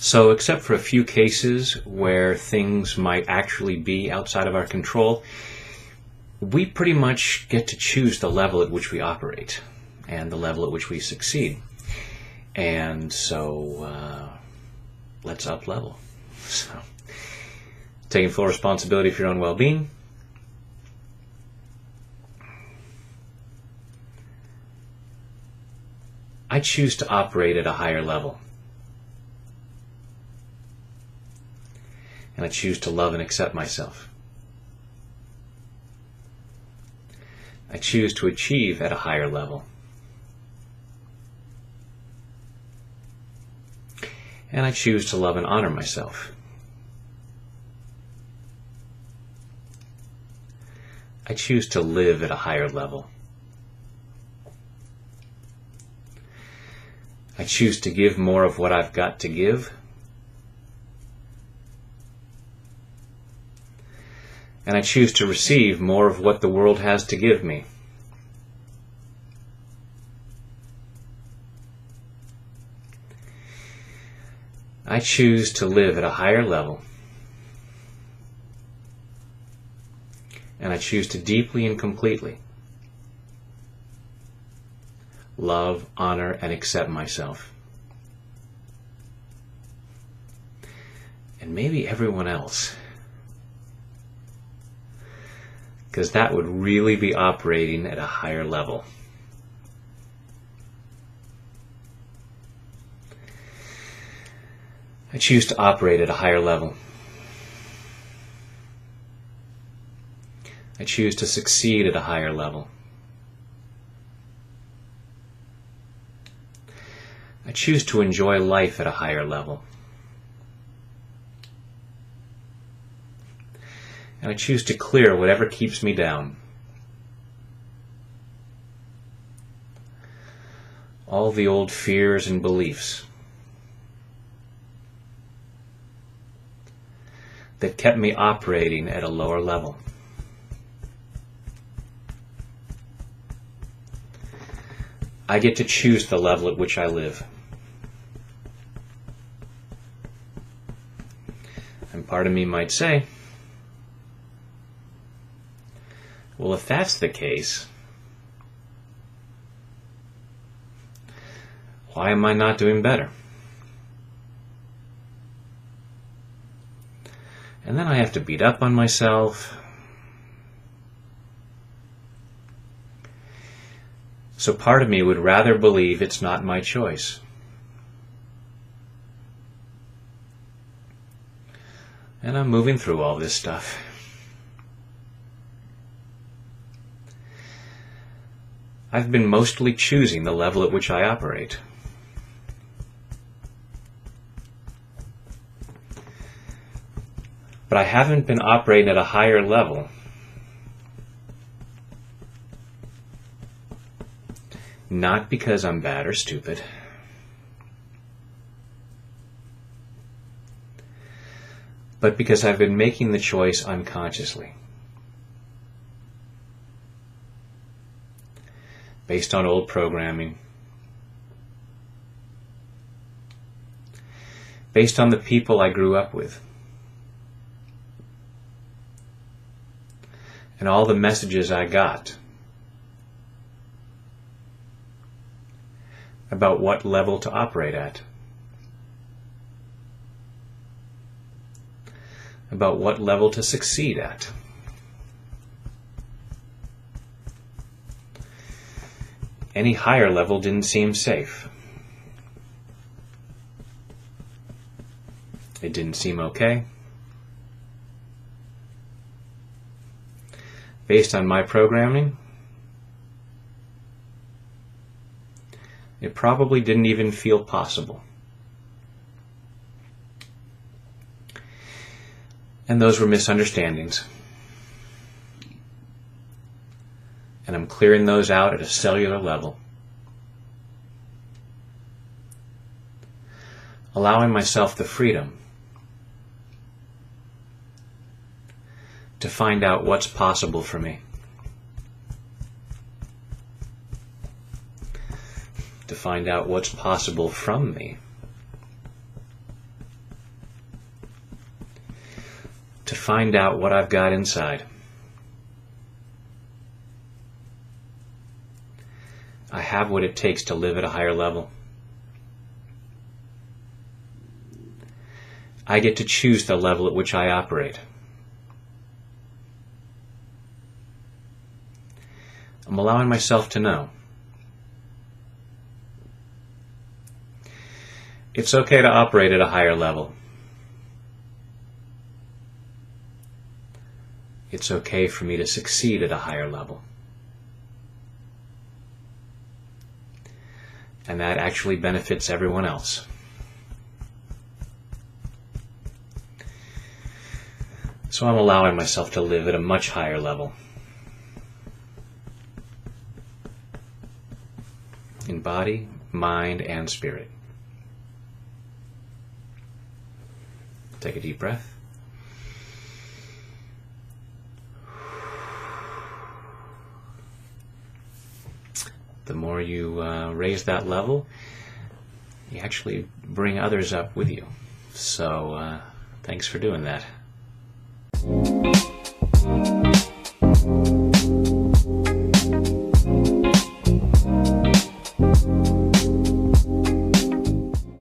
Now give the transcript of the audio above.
So except for a few cases where things might actually be outside of our control, we pretty much get to choose the level at which we operate and the level at which we succeed. And so let's up level. So, taking full responsibility for your own well-being. I choose to operate at a higher level. And I choose to love and accept myself. I choose to achieve at a higher level. And I choose to love and honor myself. I choose to live at a higher level. I choose to give more of what I've got to give. And I choose to receive more of what the world has to give me. I choose to live at a higher level. And I choose to deeply and completely love, honor, and accept myself. And maybe everyone else. Because that would really be operating at a higher level. I choose to operate at a higher level. I choose to succeed at a higher level. I choose to enjoy life at a higher level. And I choose to clear whatever keeps me down. All the old fears and beliefs that kept me operating at a lower level. I get to choose the level at which I live. And part of me might say, well, if that's the case, why am I not doing better? And then I have to beat up on myself. So part of me would rather believe it's not my choice. And I'm moving through all this stuff. I've been mostly choosing the level at which I operate. But I haven't been operating at a higher level not because I'm bad or stupid, but because I've been making the choice unconsciously, based on old programming, based on the people I grew up with, and all the messages I got about what level to operate at, about what level to succeed at. Any higher level didn't seem safe. It didn't seem okay. Based on my programming, it probably didn't even feel possible. And those were misunderstandings. And I'm clearing those out at a cellular level. Allowing myself the freedom to find out what's possible for me. To find out what's possible from me. to find out what I've got inside. I have what it takes to live at a higher level. I get to choose the level at which I operate. I'm allowing myself to know. It's okay to operate at a higher level. It's okay for me to succeed at a higher level. And that actually benefits everyone else. So I'm allowing myself to live at a much higher level. In body, mind, and spirit. Take a deep breath. The more you raise that level, you actually bring others up with you. So thanks for doing that.